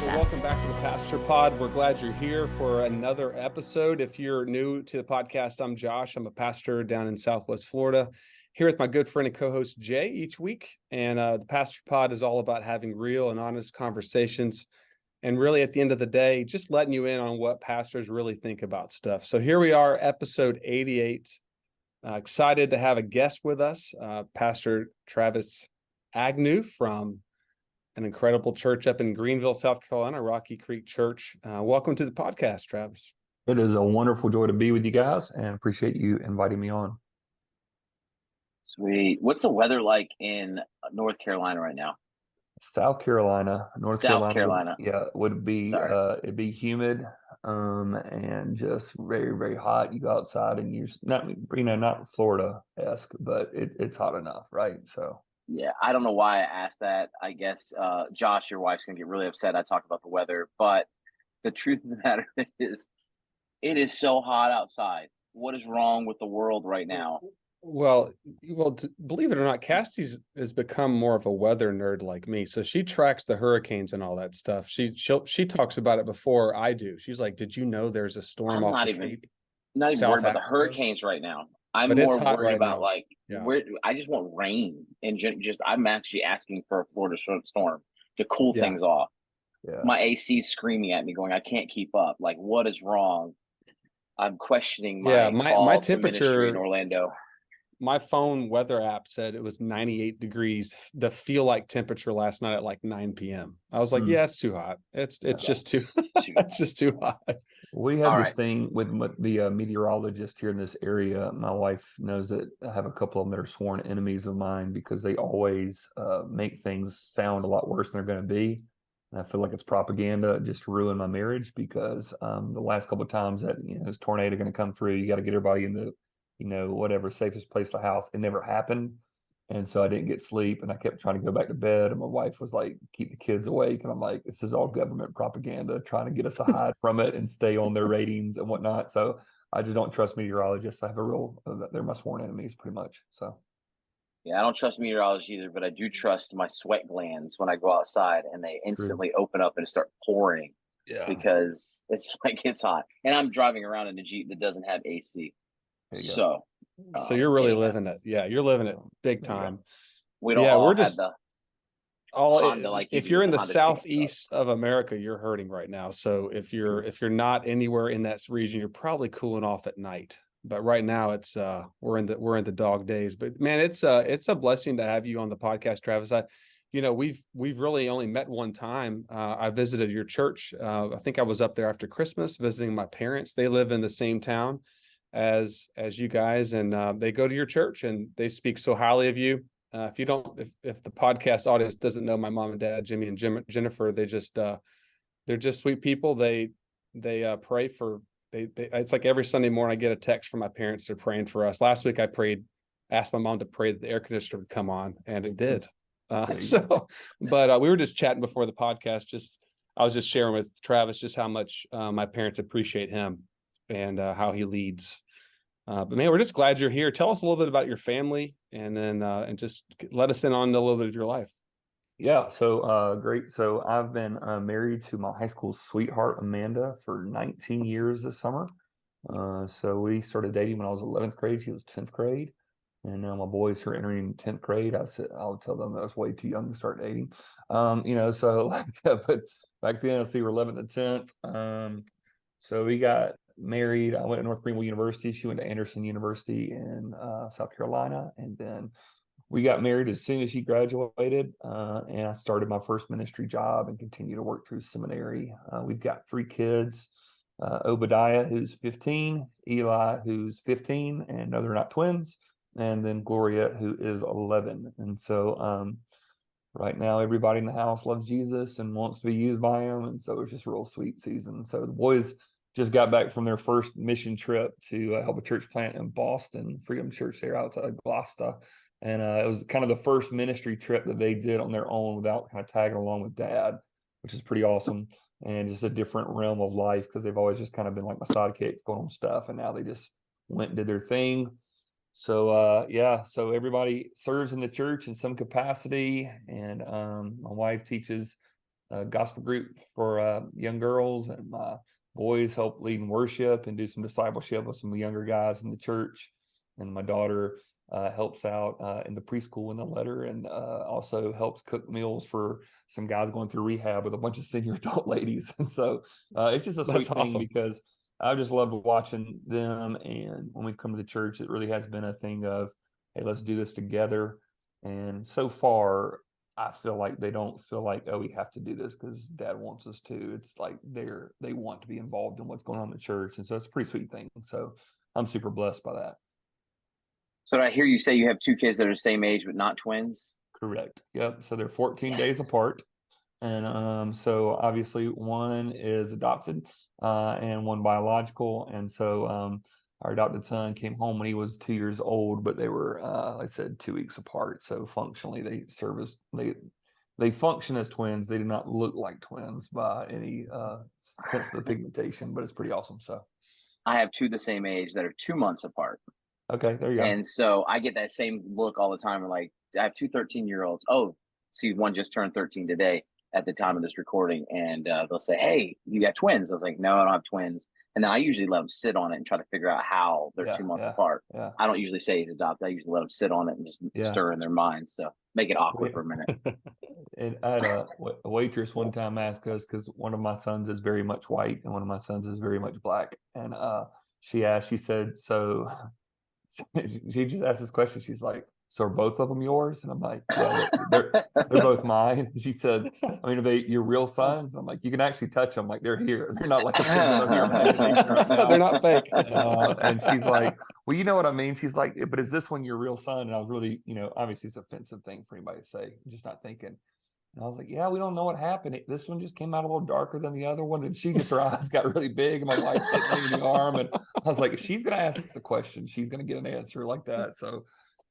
So welcome back to the Pastor Pod. We're glad you're here for another episode. If you're new to the podcast, I'm Josh. I'm a pastor down in Southwest Florida, here with my good friend and co-host Jay each week. And the Pastor Pod is all about having real and honest conversations. And really, at the end of the day, just letting you in on what pastors really think about stuff. So here we are, episode 88. Excited to have a guest with us, Pastor Travis Agnew from an incredible church up in Greenville, South Carolina, Rocky Creek Church. Welcome to the podcast, Travis. It is a wonderful joy to be with you guys and appreciate you inviting me on. Sweet. What's the weather like in North Carolina right now? South Carolina, North South Carolina, Carolina. would be it'd be humid, and just very, very hot. You go outside and you're not Florida-esque, but it's hot enough, right? So Yeah, I don't know why I asked that. I guess Josh, your wife's gonna get really upset I talk about the weather, but the truth of the matter is it is so hot outside. What is wrong with the world right now? Well, believe it or not, Cassie has become more of a weather nerd like me. So she tracks the hurricanes and all that stuff. She talks about it before I do. She's like, "Did you know there's a storm I'm off not the even Cape, not even South worried about the Africa?" hurricanes right now. I'm But it's more hot worried right about now. like Yeah. where I just want rain and just I'm actually asking for a Florida storm to cool Yeah. things off. yeah, My AC is screaming at me, going, "I can't keep up. Like, what is wrong?" I'm questioning Yeah, my my call to ministry in temperature, Orlando. my phone weather app said it was 98 degrees. The feel like temperature last night at like 9 p.m. I was like, Mm. yeah, it's too hot. It's Yeah. just too it's just too hot. We have All this right. thing with the meteorologist here in this area. My wife knows that I have a couple of them that are sworn enemies of mine because they always make things sound a lot worse than they're going to be. And I feel like it's propaganda just to ruin my marriage because the last couple of times that this tornado going to come through, you got to get everybody in the whatever safest place in the house. It never happened. And so I didn't get sleep and I kept trying to go back to bed. And my wife was like, keep the kids awake. And I'm like, this is all government propaganda trying to get us to hide from it and stay on their ratings and whatnot. So I just don't trust meteorologists. I have a real, they're my sworn enemies pretty much. So Yeah, I don't trust meteorology either, but I do trust my sweat glands when I go outside and they instantly open up and start pouring because it's like it's hot. And I'm driving around in a Jeep that doesn't have AC. So you're really anyhow, living it. Yeah, you're living it big time. we don't Yeah, all we're have just the all Honda like you if do you're with in the the Honda pickup truck. southeast of America, you're hurting right now. So if you're not anywhere in that region, you're probably cooling off at night. But right now it's we're in the dog days. But man, it's a blessing to have you on the podcast, Travis. We've really only met one time. I visited your church. I think I was up there after Christmas visiting my parents. They live in the same town as you guys, and they go to your church and they speak so highly of you. If the podcast audience doesn't know my mom and dad, Jimmy and Jennifer, they're just sweet people. They pray for they it's like every Sunday morning I get a text from my parents. They're praying for us. Last week I asked my mom to pray that the air conditioner would come on, and it did. But we were just chatting before the podcast. I was just sharing with Travis just how much my parents appreciate him and how he leads. But man, we're just glad you're here. Tell us a little bit about your family, and then and just let us in on a little bit of your life. Yeah, so great. So I've been married to my high school sweetheart, Amanda, for 19 years this summer. So we started dating when I was 11th grade. She was 10th grade. And now my boys are entering 10th grade. I would tell them that I was way too young to start dating. So like, but back then, let's see, we're 11th and 10th. So we got married. I went to North Greenville University. She went to Anderson University in South Carolina. And then we got married as soon as she graduated, and I started my first ministry job and continue to work through seminary. We've got 3 kids, Obadiah, who's 15, Eli, who's 15, and no, they're not twins, and then Gloria, who is 11. And so right now, everybody in the house loves Jesus and wants to be used by him, and so it's just a real sweet season. So the boys just got back from their first mission trip to help a church plant in Boston, Freedom Church there outside of Gloucester. And it was kind of the first ministry trip that they did on their own without kind of tagging along with dad, which is pretty awesome. And just a different realm of life because they've always just kind of been like my sidekicks going on stuff. And now they just went and did their thing. So, so everybody serves in the church in some capacity. And my wife teaches gospel group for young girls, and my boys help lead in worship and do some discipleship with some younger guys in the church. And my daughter helps out in the preschool in the letter, and also helps cook meals for some guys going through rehab with a bunch of senior adult ladies. And so it's just a sweet That's thing awesome. because I just love watching them. And when we've come to the church, it really has been a thing of, hey, let's do this together. And so far, I feel like they don't feel like, oh, we have to do this because dad wants us to. It's like they want to be involved in what's going on in the church. And so it's a pretty sweet thing. So I'm super blessed by that. So I hear you say you have two kids that are the same age, but not twins? Correct. Yep. So they're 14 days apart. And so obviously one is adopted and one biological. And so our adopted son came home when he was 2 years old, but they were, like I said, 2 weeks apart. So functionally they function as twins. They do not look like twins by any sense of the pigmentation, but it's pretty awesome. So I have two the same age that are 2 months apart. okay, there you go. And so I get that same look all the time. Like, I have two 13-year-olds. Oh, see, one just turned 13 today at the time of this recording. And they'll say, hey, you got twins? I was like, no, I don't have twins. And then I usually let them sit on it and try to figure out how they're 2 months apart. Yeah. I don't usually say he's adopted. I usually let them sit on it and just stir in their minds. So make it awkward for a minute. And I had a waitress one time ask us, because one of my sons is very much white and one of my sons is very much black. And she said, so she just asked this question. She's like, so are both of them yours? And I'm like, yeah, they're both mine. She said, I mean, are they your real sons? I'm like, you can actually touch them. Like, they're here. They're not like a figment of your imagination right now. They're not fake. And she's like, well, you know what I mean? She's like, but is this one your real son? And I was really, obviously it's an offensive thing for anybody to say. I'm just not thinking. And I was like, yeah, we don't know what happened. This one just came out a little darker than the other one. And her eyes got really big, and my wife hit me in the arm. And I was like, if she's going to ask the question, she's going to get an answer like that. So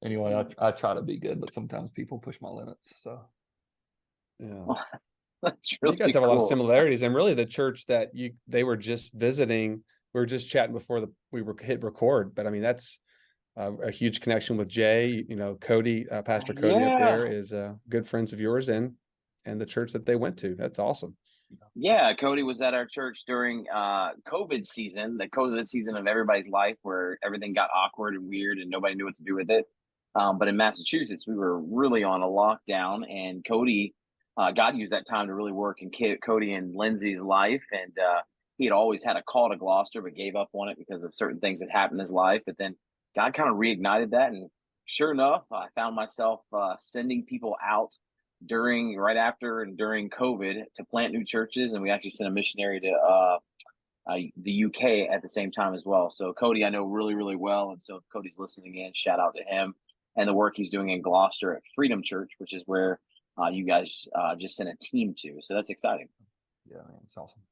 anyway, I try to be good, but sometimes people push my limits. So yeah, that's really you guys have a lot of similarities. And really the church that they were just visiting, we were just chatting before we were hit record, but I mean, that's a huge connection with Jay. Cody, Pastor Cody up there is good friends of yours and the church that they went to. That's awesome. Yeah, Cody was at our church during COVID season, the COVID season of everybody's life, where everything got awkward and weird and nobody knew what to do with it. But in Massachusetts, we were really on a lockdown, and Cody, God used that time to really work in Cody and Lindsay's life. And he had always had a call to Gloucester, but gave up on it because of certain things that happened in his life. But then God kind of reignited that. And sure enough, I found myself sending people out right after and during COVID to plant new churches. And we actually sent a missionary to the UK at the same time as well. So Cody, I know really, really well. And so if Cody's listening in, shout out to him and the work he's doing in Gloucester at Freedom Church, which is where you guys just sent a team to. So that's exciting. Yeah, man, it's awesome.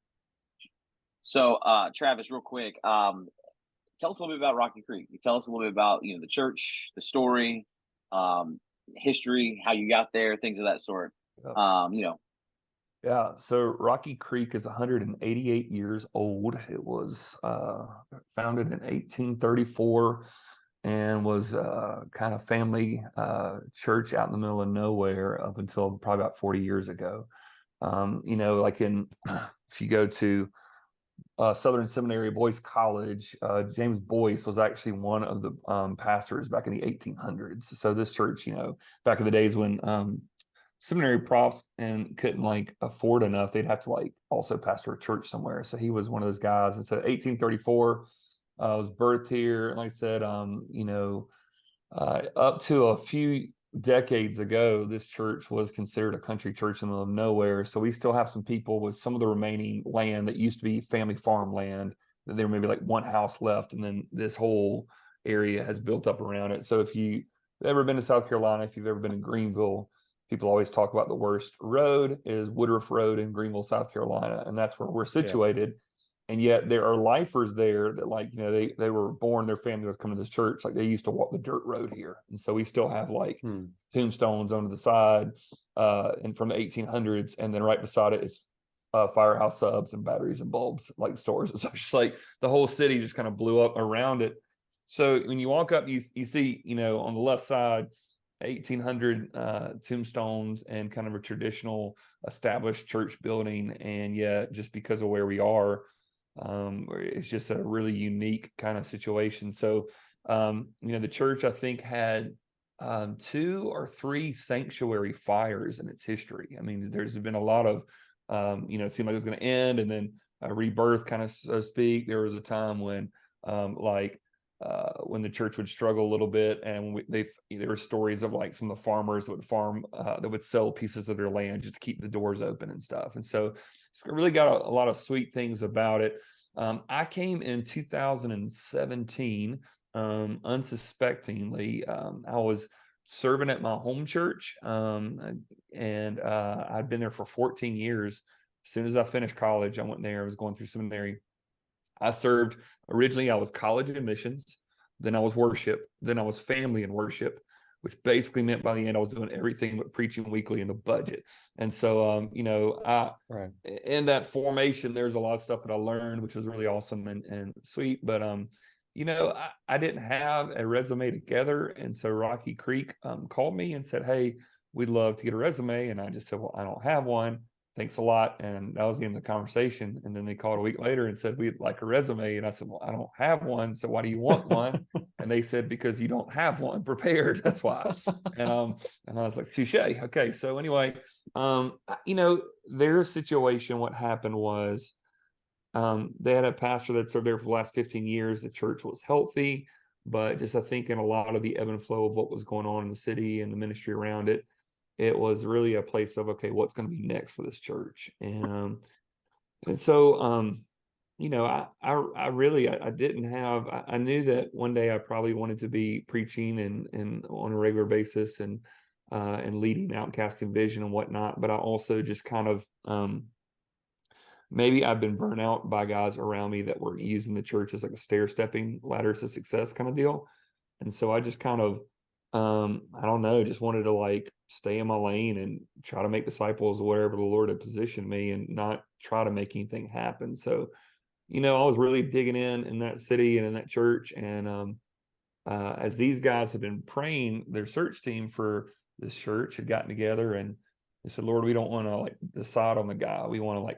So Travis, real quick, tell us a little bit about Rocky Creek. You tell us a little bit about, the church, the story, history, how you got there, things of that sort. Yeah, so Rocky Creek is 188 years old. It was founded in 1834 and was kind of family church out in the middle of nowhere up until probably about 40 years ago. Like if you go to Southern Seminary Boys College, James Boyce was actually one of the pastors back in the 1800s. So this church, back in the days when seminary profs and couldn't afford enough, they'd have to also pastor a church somewhere. So he was one of those guys. And so 1834 was birthed here. And like I said, up to a few decades ago, this church was considered a country church in the middle of nowhere. So we still have some people with some of the remaining land that used to be family farm land, that there may be one house left, and then this whole area has built up around it. So if you've ever been to South Carolina, if you've ever been in Greenville, people always talk about the worst road is Woodruff Road in Greenville, South Carolina, and that's where we're situated. Yeah. And yet there are lifers there that they were born, their family was coming to this church. They used to walk the dirt road here. And so we still have tombstones on the side and from the 1800s. And then right beside it is firehouse subs and batteries and bulbs, stores. So it's just the whole city just kind of blew up around it. So when you walk up, you see, on the left side 1800 tombstones and kind of a traditional established church building. And yet, just because of where we are, it's just a really unique kind of situation. So, the church, I think, had 2 or 3 sanctuary fires in its history. I mean, there's been a lot of, it seemed like it was going to end and then rebirth, kind of, so to speak. There was a time when, when the church would struggle a little bit, and there were stories of like some of the farmers that would farm, that would sell pieces of their land just to keep the doors open and stuff. And so it's really got a lot of sweet things about it. I came in 2017, unsuspectingly. I was serving at my home church, and I'd been there for 14 years. As soon as I finished college, I went there. I was going through seminary. I served, originally I was college admissions, then I was worship, then I was family and worship, which basically meant by the end I was doing everything but preaching weekly in the budget. And so, in that formation, there's a lot of stuff that I learned, which was really awesome and sweet. But I didn't have a resume together, and so Rocky Creek called me and said, "Hey, we'd love to get a resume." And I just said, "Well, I don't have one. Thanks a lot." And that was the end of the conversation. And then they called a week later and said, "We'd like a resume." And I said, "Well, I don't have one. So why do you want one?" And they said, "Because you don't have one prepared. That's why." And I was like, "Touche." Okay. So anyway, their situation, what happened was, they had a pastor that served there for the last 15 years. The church was healthy, but just, I think, in a lot of the ebb and flow of what was going on in the city and the ministry around it, it was really a place of, okay, what's going to be next for this church? And so, I really didn't have, I knew that one day I probably wanted to be preaching and on a regular basis and leading Outcasting Vision and whatnot. But I also just kind of, maybe I've been burnt out by guys around me that were using the church as like a stair-stepping ladder to success kind of deal. And so I just kind of, I don't know, just wanted to like stay in my lane and try to make disciples wherever the Lord had positioned me and not try to make anything happen. So, I was really digging in that city and in that church. And as these guys had been praying, their search team for this church had gotten together and they said, "Lord, we don't want to like decide on the guy. We want to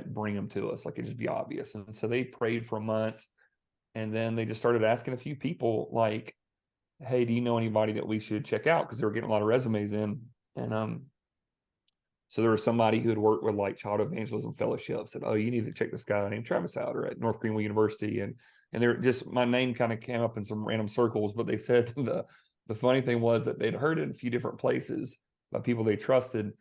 bring him to us. Like it just be obvious." And so they prayed for a month, and then they just started asking a few people like, "Hey, do you know anybody that we should check out?" Because they were getting a lot of resumes in. And so there was somebody who had worked with like Child Evangelism Fellowship, said, "Oh, you need to check this guy named Travis out," or at North Greenville University. And they're just, my name kind of came up in some random circles, but they said the funny thing was that they'd heard it in a few different places by people they trusted.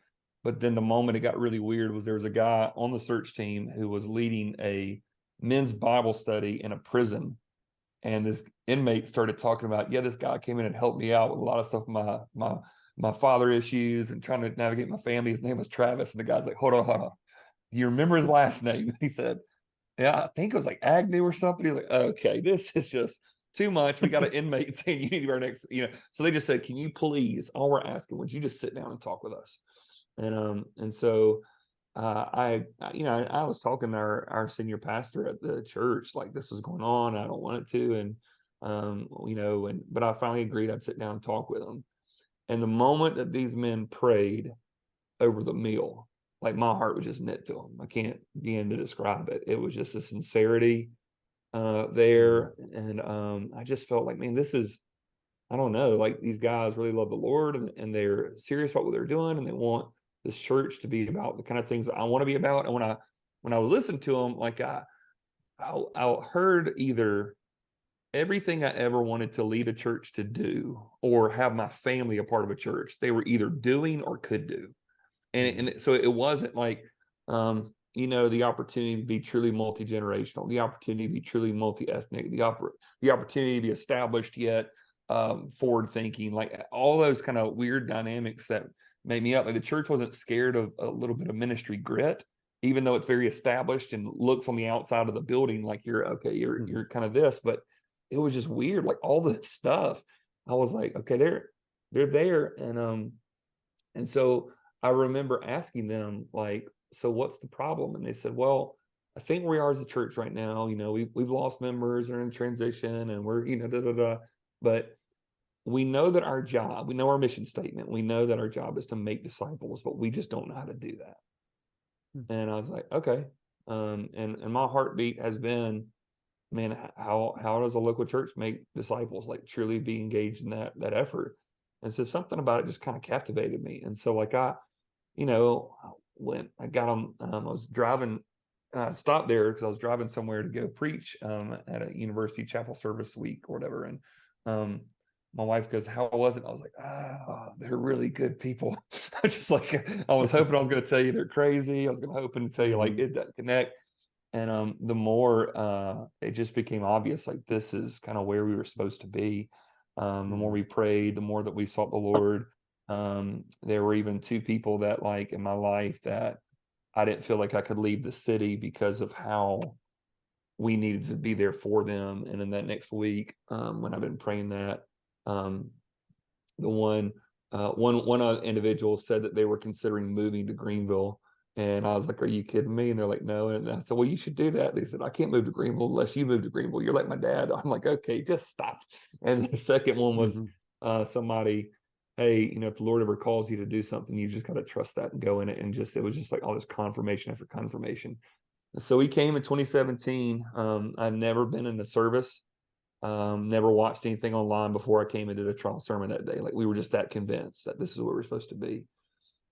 But then the moment it got really weird was there was a guy on the search team who was leading a men's Bible study in a prison. And this inmate started talking about, "Yeah, this guy came in and helped me out with a lot of stuff, my father issues and trying to navigate my family. His name was Travis." And the guy's like, hold on. "Do you remember his last name?" He said, "Yeah, I think it was like Agnew or something." He's like, "Okay, this is just too much. We got an inmate saying you need to be our next," So they just said, "Can you please, all we're asking, would you just sit down and talk with us?" And so I was talking to our senior pastor at the church, like this was going on. I don't want it to. And, but I finally agreed I'd sit down and talk with them. And the moment that these men prayed over the meal, like my heart was just knit to them. I can't begin to describe it. It was just a sincerity there. And I just felt like, man, this is, I don't know, like these guys really love the Lord and they're serious about what they're doing. And they want this church to be about the kind of things that I want to be about. And when I listened to them, like I heard either everything I ever wanted to lead a church to do or have my family a part of a church, they were either doing or could do. And so it wasn't like, the opportunity to be truly multi-generational, the opportunity to be truly multi-ethnic, the opportunity to be established yet forward thinking, like all those kind of weird dynamics that made me up. Like the church wasn't scared of a little bit of ministry grit, even though it's very established and looks on the outside of the building like you're kind of this, but it was just weird. Like all this stuff, I was like, okay, they're there. And so I remember asking them like, "So what's the problem?" And they said, "Well, I think where we are as a church right now, we've lost members, are in transition, and we're, but we know that our job, we know our mission statement, we know that our job is to make disciples, but we just don't know how to do that. And I was like, okay. And my heartbeat has been, man, how does a local church make disciples, like truly be engaged in that effort? And so something about it just kind of captivated me. And so like when I got on, I was driving, stopped there because I was driving somewhere to go preach at a university chapel service week or whatever. And my wife goes, "How was it?" I was like, they're really good people. Just like I was hoping I was going to tell you they're crazy. I was hoping to tell you like it doesn't connect. And the more it just became obvious, like this is kind of where we were supposed to be. The more we prayed, the more that we sought the Lord. There were even two people that like in my life that I didn't feel like I could leave the city because of how we needed to be there for them. And in that next week, when I've been praying that, the one individual said that they were considering moving to Greenville. And I was like, "Are you kidding me?" And they're like, "No." And I said, "Well, you should do that." They said, "I can't move to Greenville unless you move to Greenville. You're like my dad." I'm like, "Okay, just stop." And the second one was somebody, "Hey, if the Lord ever calls you to do something, you just got to trust that and go in it." And it was just like all this confirmation after confirmation. So we came in 2017. I'd never been in the service, never watched anything online before I came and did a trial sermon that day. Like we were just that convinced that this is where we're supposed to be.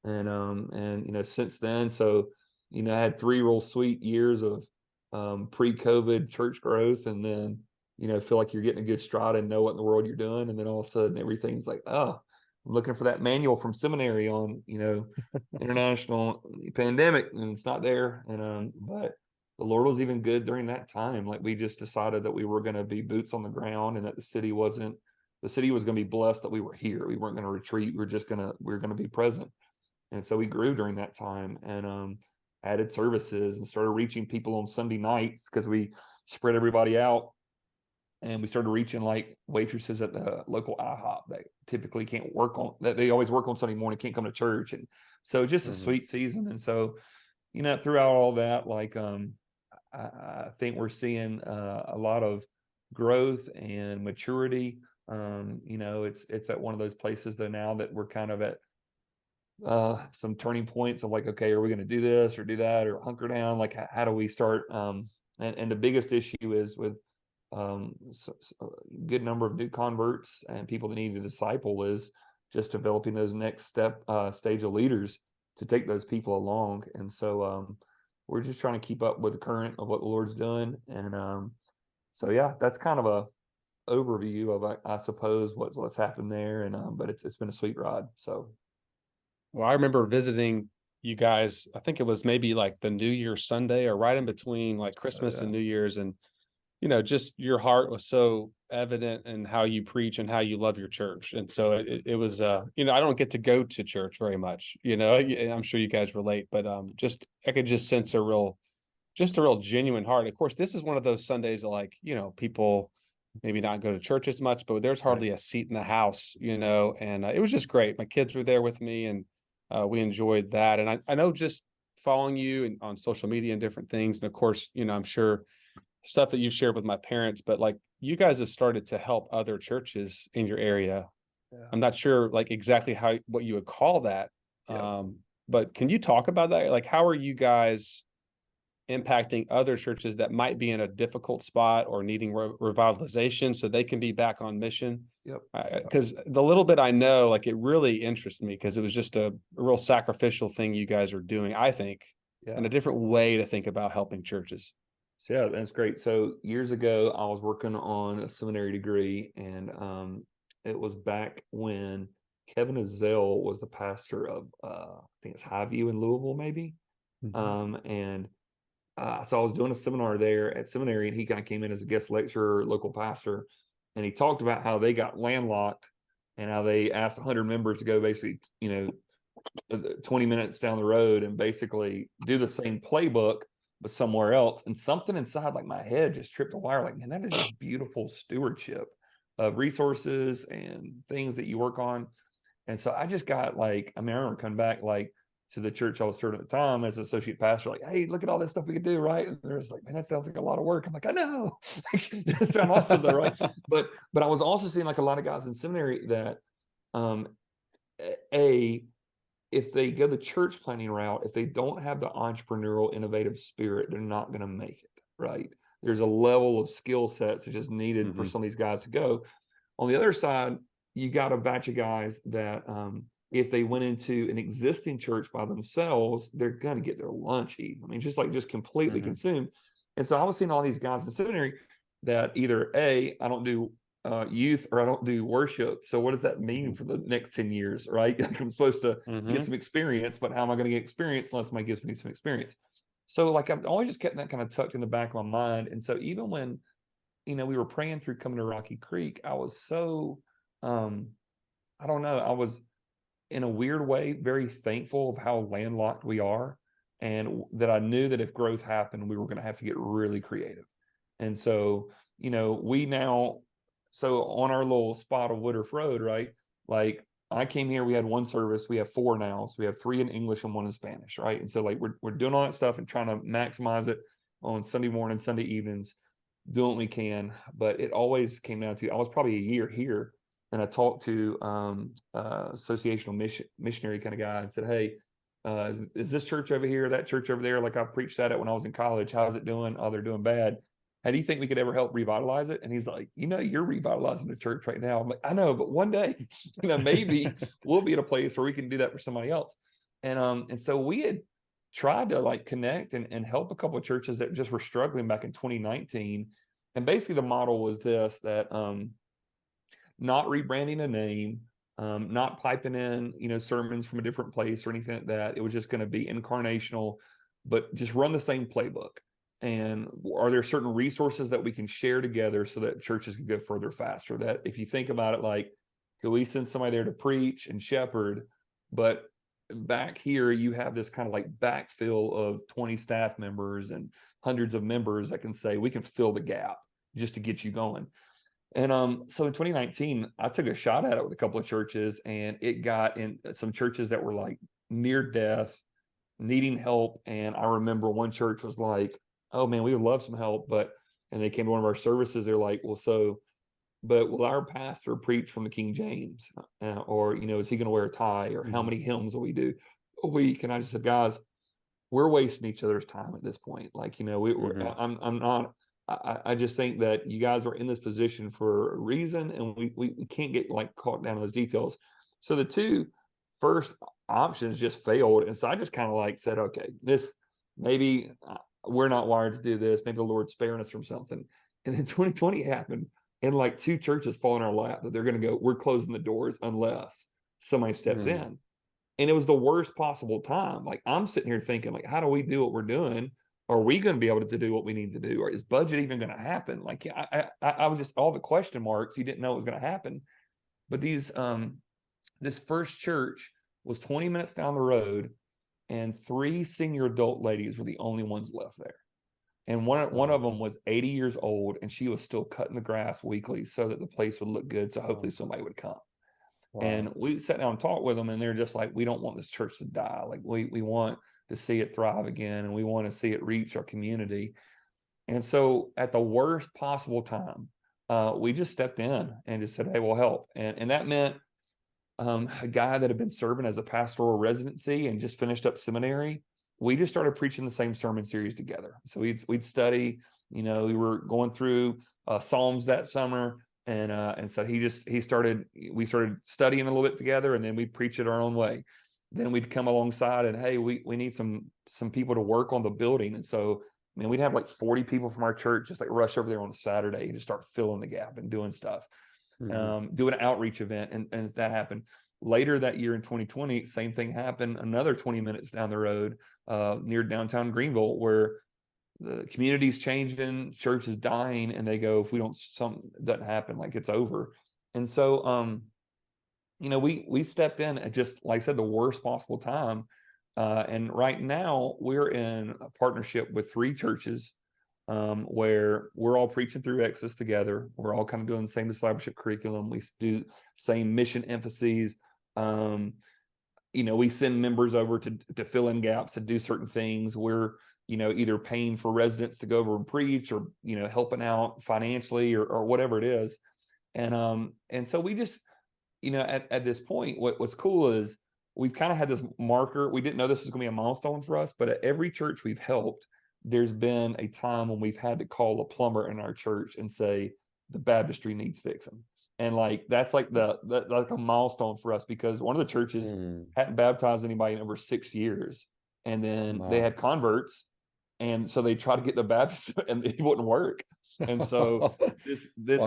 And since then, so I had 3 real sweet years of pre-COVID church growth, and then feel like you're getting a good stride and know what in the world you're doing, and then all of a sudden everything's like, oh, I'm looking for that manual from seminary on international pandemic, and it's not there. And but the Lord was even good during that time. Like we just decided that we were going to be boots on the ground, and that the city was going to be blessed that we were here. We weren't going to retreat. We were going to be present. And so we grew during that time, and added services and started reaching people on Sunday nights because we spread everybody out. And we started reaching like waitresses at the local IHOP that typically can't work on, that they always work on Sunday morning, can't come to church. And so just a sweet season. And so, throughout all that, like I think we're seeing a lot of growth and maturity. It's at one of those places though now that we're kind of at some turning points of like, okay, are we going to do this or do that or hunker down? Like, how do we start? And the biggest issue is with a good number of new converts and people that need to disciple is just developing those next stage of leaders to take those people along. And so we're just trying to keep up with the current of what the Lord's doing. And so yeah, that's kind of a overview of I suppose what's happened there. And but it's been a sweet ride. So. Well, I remember visiting you guys, I think it was maybe like the New Year's Sunday or right in between like Christmas and New Year's. And, just your heart was so evident in how you preach and how you love your church. And so it was, I don't get to go to church very much, and I'm sure you guys relate, but I could just sense a real genuine heart. Of course, this is one of those Sundays that like, people maybe not go to church as much, but there's hardly a seat in the house, and it was just great. My kids were there with me, and we enjoyed that. And I know just following you on social media and different things. And of course, I'm sure stuff that you've shared with my parents, but like you guys have started to help other churches in your area. Yeah. I'm not sure like exactly what you would call that. Yeah. But can you talk about that? Like, how are you guys impacting other churches that might be in a difficult spot or needing revitalization so they can be back on mission? Yep. Because the little bit I know, like it really interests me because it was just a real sacrificial thing you guys are doing, I think, and a different way to think about helping churches. So yeah, that's great. So years ago, I was working on a seminary degree, and it was back when Kevin Azell was the pastor of I think it's Highview in Louisville, maybe. And so I was doing a seminar there at seminary, and he kind of came in as a guest lecturer, local pastor, and he talked about how they got landlocked and how they asked 100 members to go basically, 20 minutes down the road and basically do the same playbook, but somewhere else. And something inside like my head just tripped a wire. Like, man, that is just beautiful stewardship of resources and things that you work on. And so I just got like, I remember coming back like, to the church I was serving at the time as associate pastor, like, hey, look at all this stuff we could do, right? And they're just like, man, that sounds like a lot of work. I'm like, I know. That sounds awesome though, right? But I was also seeing like a lot of guys in seminary that if they go the church planning route, if they don't have the entrepreneurial, innovative spirit, they're not going to make it, right? There's a level of skill sets that's just needed for some of these guys to go. On the other side, you got a batch of guys that if they went into an existing church by themselves, they're going to get their lunch eaten. I mean, just completely consumed. And so I was seeing all these guys in seminary that either I don't do youth or I don't do worship. So what does that mean for the next 10 years, right? Like I'm supposed to get some experience, but how am I going to get experience unless somebody gives me some experience? So like I've always just kept that kind of tucked in the back of my mind. And so even when, we were praying through coming to Rocky Creek, I was so, I don't know, I was in a weird way very thankful of how landlocked we are, and that I knew that if growth happened, we were going to have to get really creative. And so, so on our little spot of Woodruff Road, right? Like I came here, we had one service, we have 4 now. So we have 3 in English and 1 in Spanish, right? And so like we're doing all that stuff and trying to maximize it on Sunday morning, Sunday evenings, doing what we can. But it always came down to, I was probably a year here, and I talked to associational missionary kind of guy and said, hey, is this church over here, that church over there? Like I preached at it when I was in college. How's it doing? Oh, they're doing bad. How do you think we could ever help revitalize it? And he's like, you're revitalizing the church right now. I'm like, I know, but one day, maybe we'll be at a place where we can do that for somebody else. And so we had tried to like connect and help a couple of churches that just were struggling back in 2019. And basically the model was this, that not rebranding a name, not piping in, sermons from a different place or anything like that. It was just going to be incarnational, but just run the same playbook. And are there certain resources that we can share together so that churches can go further faster? That if you think about it, like, could we send somebody there to preach and shepherd, but back here you have this kind of like backfill of 20 staff members and hundreds of members that can say we can fill the gap just to get you going. And so in 2019, I took a shot at it with a couple of churches, and it got in some churches that were like near death, needing help. And I remember one church was like, oh man, we would love some help. And they came to one of our services. They're like, but will our pastor preach from the King James? Or, is he going to wear a tie? Or how many hymns will we do a week? And I just said, guys, we're wasting each other's time at this point. Like, I'm not, I just think that you guys are in this position for a reason, and we can't get like caught down in those details. So the 2 first options just failed. And so I just kind of like said, okay, maybe we're not wired to do this. Maybe the Lord's sparing us from something. And then 2020 happened, and like 2 churches fall in our lap that they're going to go, we're closing the doors unless somebody steps in. And it was the worst possible time. Like I'm sitting here thinking, like, how do we do what we're doing? Are we going to be able to do what we need to do? Or is budget even going to happen? Like I was just all the question marks. You didn't know it was going to happen. But this first church was 20 minutes down the road, and 3 senior adult ladies were the only ones left there. And one of them was 80 years old, and she was still cutting the grass weekly so that the place would look good. So hopefully somebody would come. Wow. And we sat down and talked with them, and they're just like, we don't want this church to die. Like we want to see it thrive again, and we want to see it reach our community. And so at the worst possible time, we just stepped in and just said, hey, we'll help. And that meant a guy that had been serving as a pastoral residency and just finished up seminary. We just started preaching the same sermon series together. So we'd study, we were going through Psalms that summer. And so we started studying a little bit together, and then we'd preach it our own way. Then we'd come alongside and, hey, we need some people to work on the building. And so, we'd have like 40 people from our church just like rush over there on a Saturday and just start filling the gap and doing stuff, do an outreach event. And that happened later that year in 2020. Same thing happened another 20 minutes down the road near downtown Greenville, where the community's changing, church is dying, and they go, if we don't, something doesn't happen, like it's over. And so, we stepped in at just, like I said, the worst possible time. And right now we're in a partnership with 3 churches where we're all preaching through Exodus together. We're all kind of doing the same discipleship curriculum. We do same mission emphases. we send members over to fill in gaps, to do certain things. We're, either paying for residents to go over and preach, or, helping out financially, or whatever it is. And so we just, at this point, what's cool is we've kind of had this marker. We didn't know this was going to be a milestone for us, but at every church we've helped, there's been a time when we've had to call a plumber in our church and say, the baptistry needs fixing. And like, that's like like a milestone for us, because one of the churches hadn't baptized anybody in over 6 years. And then they had converts. And so they tried to get the Baptist and it wouldn't work. And so this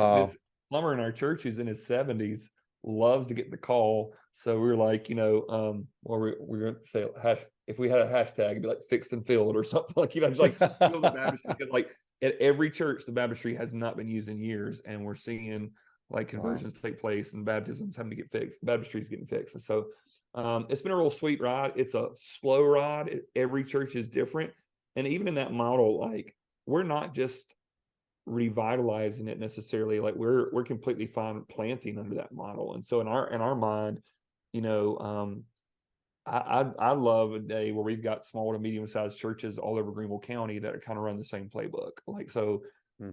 plumber in our church, who's in his 70s, loves to get the call. So we were like, well, we're going to say if we had a hashtag, it'd be like fixed and filled or something, like, just like fill the baptistry, because like at every church, the baptistry has not been used in years, and we're seeing like conversions take place and baptisms having to get fixed. Baptistry is getting fixed. And so it's been a real sweet ride. It's a slow ride. Every church is different. And even in that model, like, we're not just revitalizing it necessarily. Like, we're completely fine planting under that model. And so in our mind, I love a day where we've got small to medium sized churches all over Greenville County that are kind of run the same playbook. Like, so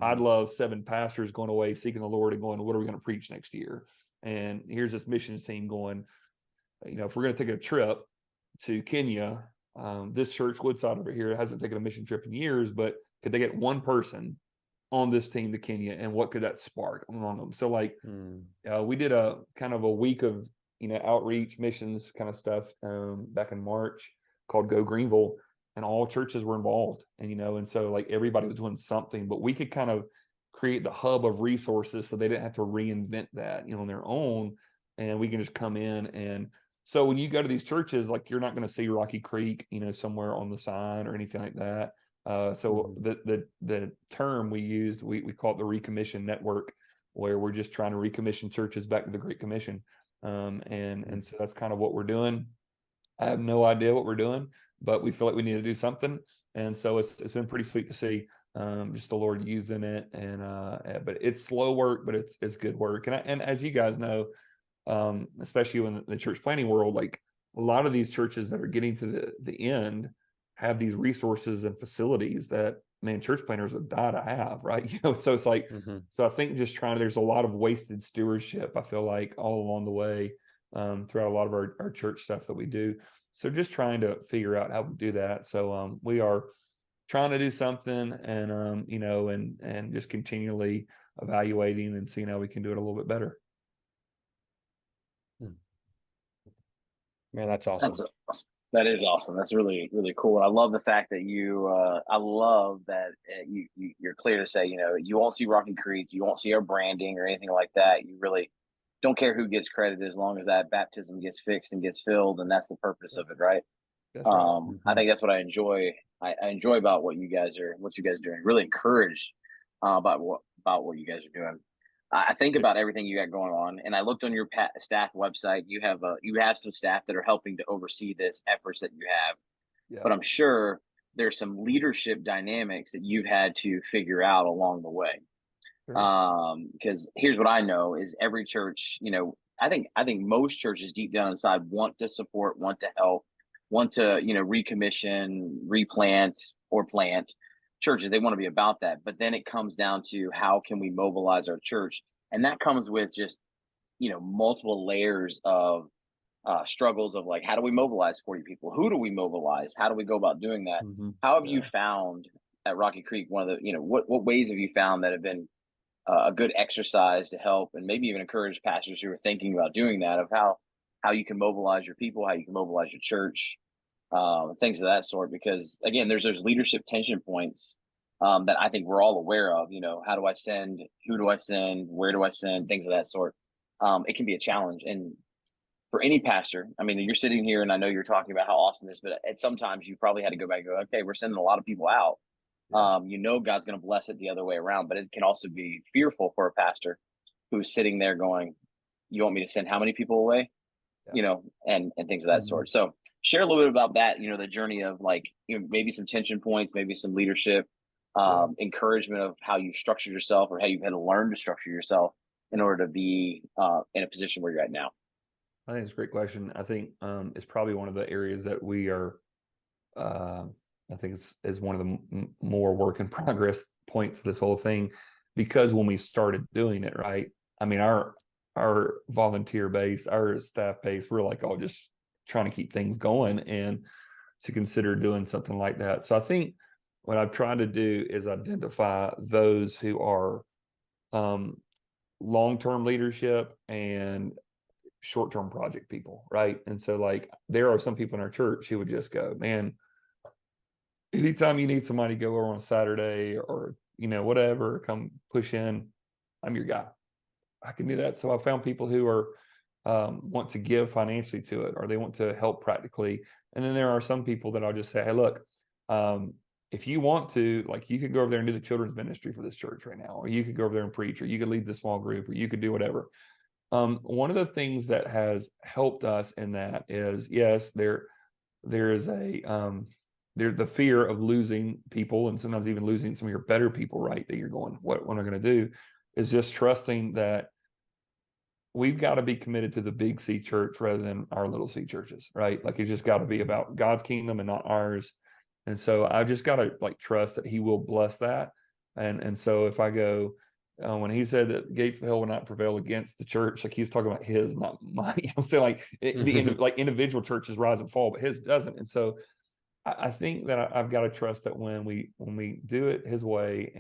I'd love 7 pastors going away seeking the Lord and going, what are we going to preach next year? And here's this missions team going, if we're going to take a trip to Kenya, this church, Woodside over here, hasn't taken a mission trip in years, but could they get one person on this team to Kenya, and what could that spark among them? So like, we did a kind of a week of, outreach missions kind of stuff back in March called Go Greenville, and all churches were involved, and so like everybody was doing something, but we could kind of create the hub of resources so they didn't have to reinvent that, on their own, and we can just come in. And so when you go to these churches, like, you're not going to see Rocky Creek, somewhere on the sign or anything like that. So the term we used, we call it the Recommission Network, where we're just trying to recommission churches back to the Great Commission. And so that's kind of what we're doing. I have no idea what we're doing, but we feel like we need to do something. And so it's been pretty sweet to see just the Lord using it. And but it's slow work, but it's good work. And as you guys know, especially in the church planning world, like, a lot of these churches that are getting to the end have these resources and facilities that, man, church planners would die to have, right? So it's like, so I think just there's a lot of wasted stewardship, I feel like, all along the way, throughout a lot of our church stuff that we do. So just trying to figure out how we do that. So we are trying to do something, and and just continually evaluating and seeing how we can do it a little bit better. Man, that's awesome. That is awesome. That's really, really cool. And I love the fact that I love that you're clear to say, you won't see Rocky Creek, you won't see our branding or anything like that. You really don't care who gets credit, as long as that baptism gets fixed and gets filled, and that's the purpose of it, right? That's right. I think that's what I enjoy. I enjoy about what you guys are doing. Really encouraged about what you guys are doing. I think about everything you got going on, and I looked on your staff website. You have some staff that are helping to oversee this efforts that you have, but I'm sure there's some leadership dynamics that you've had to figure out along the way. Because here's what I know is every church, I think most churches deep down inside want to support, want to help, want to, recommission, replant, or plant churches. They want to be about that. But then it comes down to, how can we mobilize our church? And that comes with just, multiple layers of struggles of, like, how do we mobilize 40 people? Who do we mobilize? How do we go about doing that? How have you found at Rocky Creek, one of the, what ways have you found that have been a good exercise to help and maybe even encourage pastors who are thinking about doing that, of how you can mobilize your people, how you can mobilize your church, things of that sort? Because again, there's leadership tension points that I think we're all aware of. How do I send? Who do I send? Where do I send? Things of that sort. It can be a challenge, and for any pastor, I mean, you're sitting here, and I know you're talking about how awesome this, but at sometimes you probably had to go back and go, okay, we're sending a lot of people out. God's going to bless it the other way around, but it can also be fearful for a pastor who's sitting there going, you want me to send how many people away? And things of that sort. So share a little bit about that, the journey of, like, maybe some tension points, maybe some leadership, encouragement of how you've structured yourself, or how you've had to learn to structure yourself in order to be in a position where you're at now. I think it's a great question. I think it's probably one of the areas that we are. I think is one of the more work in progress points of this whole thing, because when we started doing it, right? I mean, our volunteer base, our staff base, we're like all just trying to keep things going, and to consider doing something like that. So I think what I've tried to do is identify those who are long-term leadership and short-term project people, right? And so like there are some people in our church who would just go, man, anytime you need somebody to go over on Saturday or whatever, come push in, I'm your guy. I can do that. So I found people who are want to give financially to it, or they want to help practically. And then there are some people that I'll just say, hey, look, if you want to, like, you could go over there and do the children's ministry for this church right now, or you could go over there and preach, or you could lead the small group, or you could do whatever. One of the things that has helped us in that is, yes, there is there's the fear of losing people, and sometimes even losing some of your better people, right? That you're going, what am I going to do? Is just trusting that we've got to be committed to the big C church rather than our little C churches, right? Like, it's just got to be about God's kingdom and not ours. And so I just got to like trust that he will bless that. And so if I go, when he said that the gates of hell will not prevail against the church, like he's talking about his, not mine. I'm saying like like individual churches rise and fall, but his doesn't. And so I think that I've got to trust that when we do it his way,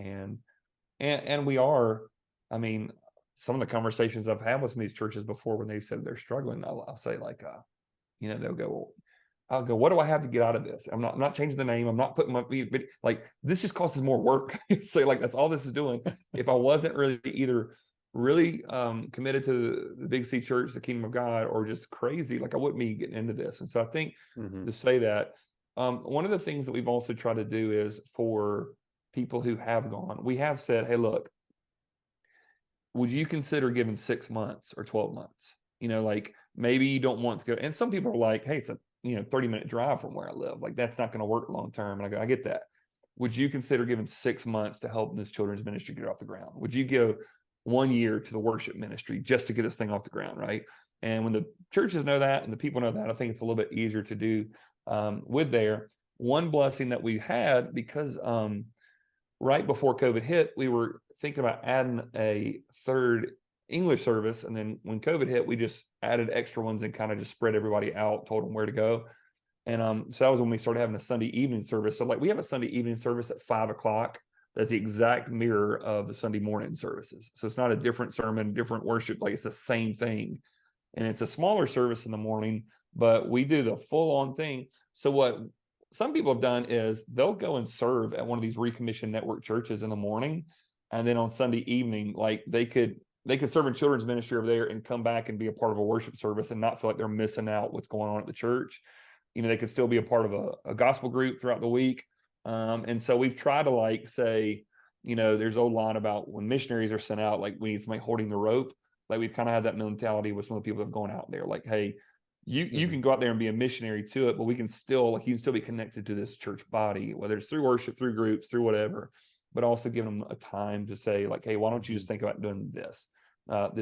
and we are, I mean, some of the conversations I've had with some of these churches before, when they said they're struggling, I'll say like, they'll go, well, I'll go, what do I have to get out of this? I'm not changing the name. I'm not putting my, but like, this just causes more work. So like, that's all this is doing. If I wasn't really either really committed to the big C church, the kingdom of God, or just crazy, like I wouldn't be getting into this. And so I think to say that, one of the things that we've also tried to do is for people who have gone, we have said, hey, look, would you consider giving 6 months or 12 months? Like maybe you don't want to go. And some people are like, hey, it's a 30-minute drive from where I live. Like that's not going to work long term. And I go, I get that. Would you consider giving 6 months to help this children's ministry get off the ground? Would you give 1 year to the worship ministry just to get this thing off the ground, right? And when the churches know that and the people know that, I think it's a little bit easier to do with there. One blessing that we had, because right before COVID hit, we were thinking about adding a third English service. And then when COVID hit, we just added extra ones and kind of just spread everybody out, told them where to go. And so that was when we started having a Sunday evening service. So like we have a Sunday evening service at 5:00. That's the exact mirror of the Sunday morning services. So it's not a different sermon, different worship. Like it's the same thing. And it's a smaller service in the morning, but we do the full on thing. So what some people have done is they'll go and serve at one of these recommissioned network churches in the morning. And then on Sunday evening, like they could serve in children's ministry over there and come back and be a part of a worship service and not feel like they're missing out what's going on at the church. They could still be a part of a gospel group throughout the week. And so we've tried to like say, there's a line about when missionaries are sent out, like we need somebody holding the rope. Like we've kind of had that mentality with some of the people that have gone out there. Like, hey, you can go out there and be a missionary to it, but we can still, like, you can still be connected to this church body, whether it's through worship, through groups, through whatever, but also give them a time to say like, hey, why don't you just think about doing this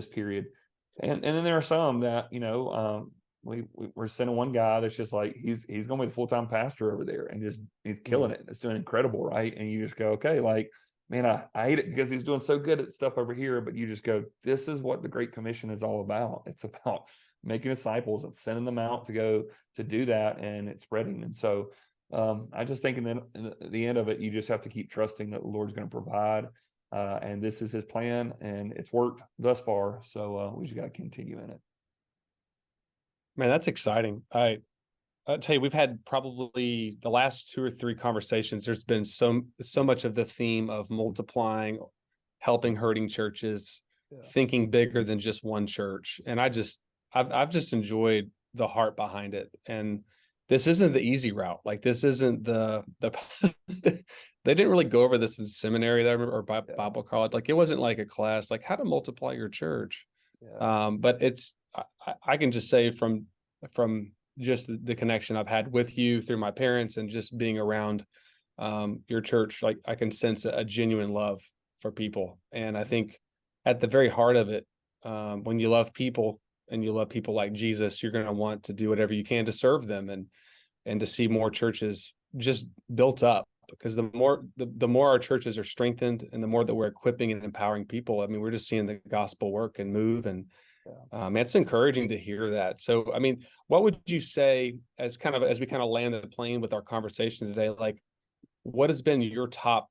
period? And then there are some that, we're sending one guy that's just like, he's going to be the full-time pastor over there and just, he's killing it. It's doing incredible. Right. And you just go, okay, like, man, I hate it because he's doing so good at stuff over here, but you just go, this is what the Great Commission is all about. It's about making disciples and sending them out to go to do that, and it's spreading. And so I just think in the end of it, you just have to keep trusting that the Lord's going to provide, and this is his plan, and it's worked thus far. So we just got to continue in it. Man, that's exciting. I'll tell you, we've had probably the last 2 or 3 conversations. There's been so much of the theme of multiplying, helping hurting churches, thinking bigger than just one church. And I've just enjoyed the heart behind it. And this isn't the easy route. Like this isn't the they didn't really go over this in seminary or Bible college. Like it wasn't like a class like how to multiply your church. But it's I can just say from just the connection I've had with you through my parents and just being around your church, like I can sense a genuine love for people. And I think at the very heart of it, when you love people and you love people like Jesus, you're going to want to do whatever you can to serve them and to see more churches just built up, because the more our churches are strengthened and the more that we're equipping and empowering people, I mean, we're just seeing the gospel work and move. And it's encouraging to hear that. So, I mean, what would you say as we kind of land the plane with our conversation today, like what has been your top,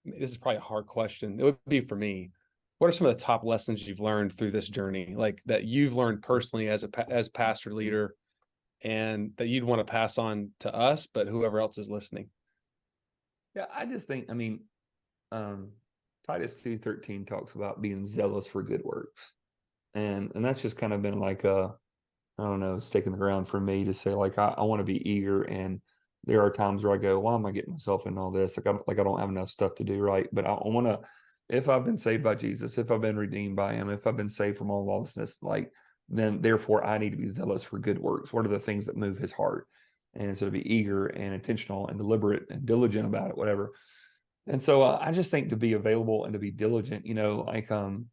this is probably a hard question. It would be for me, what are some of the top lessons you've learned through this journey, like that you've learned personally as pastor leader, and that you'd want to pass on to us, but whoever else is listening? Yeah, I just think, I mean, Titus 2:13 talks about being zealous for good works. And that's just kind of been like I don't know, stake in the ground for me to say, like, I want to be eager. And there are times where I go, why am I getting myself in all this? Like I don't have enough stuff to do right. But I want to, if I've been saved by Jesus, if I've been redeemed by him, if I've been saved from all lawlessness, like, then therefore I need to be zealous for good works. What are the things that move his heart? And so to be eager and intentional and deliberate and diligent about it, whatever. And so I just think to be available and to be diligent, you know, like I'll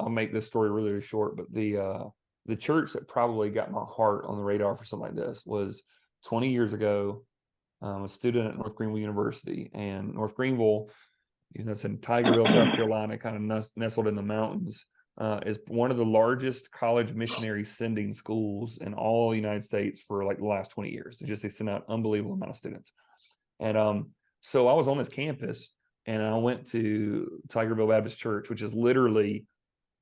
make this story really, really short, but the church that probably got my heart on the radar for something like this was 20 years ago. A student at North Greenville University, and North Greenville, you know, it's in Tigerville, South Carolina, kind of nestled in the mountains, is one of the largest college missionary sending schools in all the United States for like the last 20 years. They send out unbelievable amount of students. And so I was on this campus, and I went to Tigerville Baptist Church, which is literally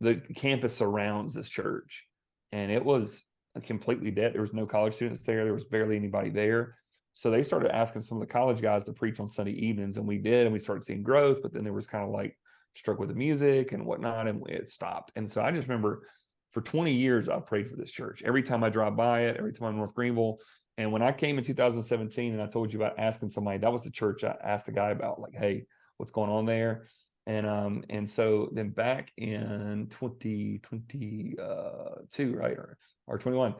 the campus surrounds this church. And it was completely dead. There was no college students there. There was barely anybody there. So they started asking some of the college guys to preach on Sunday evenings, and we did, and we started seeing growth. But then there was kind of like struck with the music and whatnot, and it stopped. And so I just remember for 20 years, I prayed for this church. Every time I drive by it, every time I'm in North Greenville. And when I came in 2017 and I told you about asking somebody, that was the church I asked the guy about, like, hey, what's going on there? And so then back in 2022, right, or 21,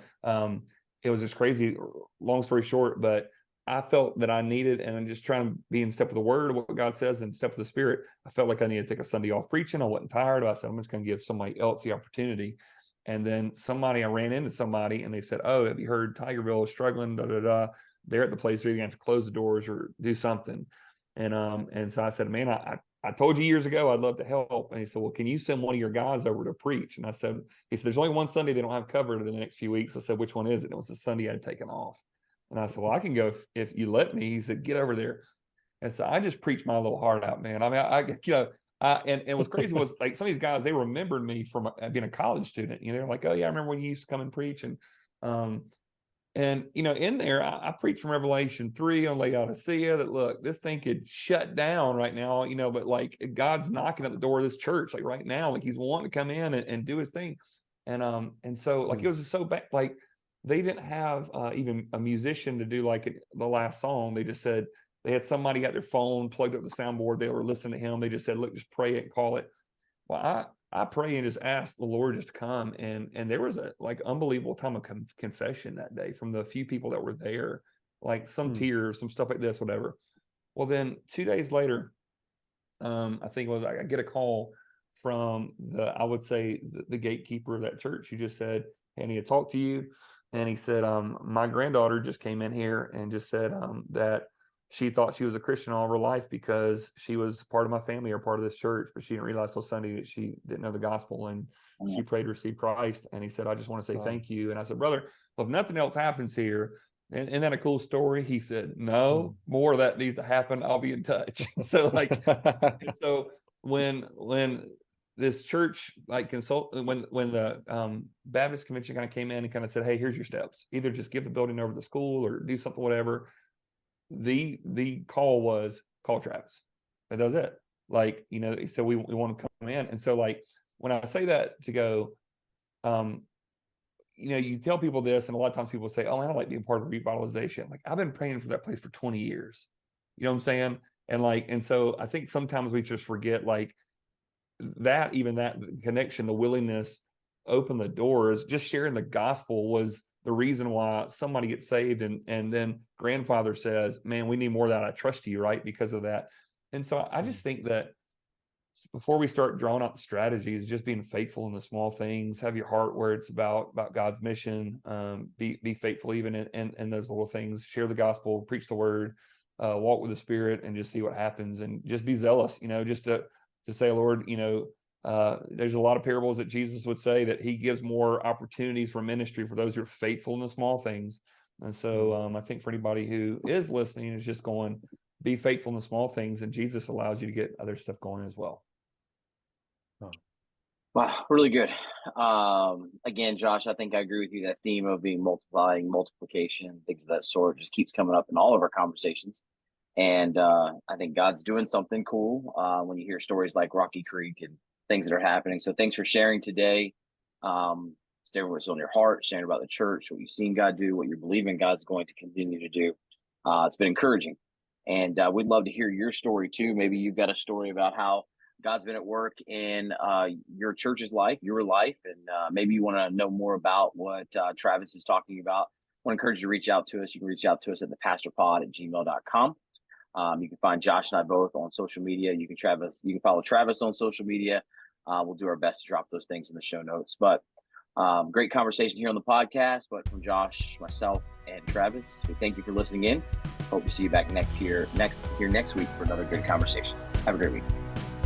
it was just crazy, long story short, but I felt that I needed, and I'm just trying to be in step with the word of what God says and step with the Spirit. I felt like I needed to take a Sunday off preaching. I wasn't tired. I said, I'm just going to give somebody else the opportunity. And then I ran into somebody, and they said, oh, have you heard Tigerville is struggling? Da, da, da. They're at the place where you're going to have to close the doors or do something. And so I said, man, I told you years ago I'd love to help. And he said, well, can you send one of your guys over to preach? And he said, there's only one Sunday they don't have covered in the next few weeks. I said, which one is it? And it was the Sunday I'd taken off. And I said, well, I can go if you let me. He said, get over there. And so I just preached my little heart out, man. I mean, and what's crazy was, like, some of these guys, they remembered me from being a college student. You know, they're like, oh yeah, I remember when you used to come and preach. And you know, in there, I preached from Revelation 3 on Laodicea that, look, this thing could shut down right now, you know, but like God's knocking at the door of this church, like right now, like he's wanting to come in and do his thing. And so like it was just so bad, like they didn't have even a musician to do like the last song. They just said they had somebody got their phone plugged up the soundboard. They were listening to him. They just said, look, just pray it and call it. Well, I pray and just ask the Lord just to come. And there was a like unbelievable time of confession that day from the few people that were there, like some tears, some stuff like this, whatever. Well, then 2 days later, I think it was, I get a call from the gatekeeper of that church. Who just said, hey, I need to talk to you. And he said, my granddaughter just came in here and just said that she thought she was a Christian all her life because she was part of my family or part of this church, but she didn't realize till Sunday that she didn't know the gospel, and she prayed to receive Christ. And he said, I just want to say thank you. And I said, brother, well, if nothing else happens here, and isn't that a cool story? He said, no, more of that needs to happen. I'll be in touch. So like, so when this church when the Baptist convention kind of came in and kind of said, hey, here's your steps. Either just give the building over to the school or do something, whatever. The call was, call Travis. And that was it. Like, you know, he said, we want to come in. And so like, when I say that to go, you know, you tell people this, and a lot of times people say, oh, I don't like being part of revitalization. Like, I've been praying for that place for 20 years. You know what I'm saying? And so I think sometimes we just forget, like, that connection, the willingness, open the doors, just sharing the gospel was the reason why somebody gets saved. And then grandfather says, man, we need more of that. I trust you, right? Because of that. And so I just think that before we start drawing out strategies, just being faithful in the small things, have your heart where it's about God's mission, be faithful even in those little things, share the gospel, preach the word, walk with the Spirit, and just see what happens, and just be zealous, just to say, Lord, there's a lot of parables that Jesus would say that he gives more opportunities for ministry for those who are faithful in the small things. And so I think for anybody who is listening, is just going, be faithful in the small things, and Jesus allows you to get other stuff going as well. Wow, really good. Again, Josh, I think I agree with you. That theme of being multiplication, things of that sort just keeps coming up in all of our conversations. And I think God's doing something cool when you hear stories like Rocky Creek and things that are happening. So thanks for sharing today. Sharing what's on your heart, sharing about the church, what you've seen God do, what you're believing God's going to continue to do. It's been encouraging. And we'd love to hear your story too. Maybe you've got a story about how God's been at work in your church's life, your life, and maybe you want to know more about what Travis is talking about. I want to encourage you to reach out to us. You can reach out to us at thepastorpod@gmail.com. You can find Josh and I both on social media. You can follow Travis on social media. We'll do our best to drop those things in the show notes. But great conversation here on the podcast. But from Josh, myself, and Travis, we thank you for listening in. Hope to see you back next week for another good conversation. Have a great week.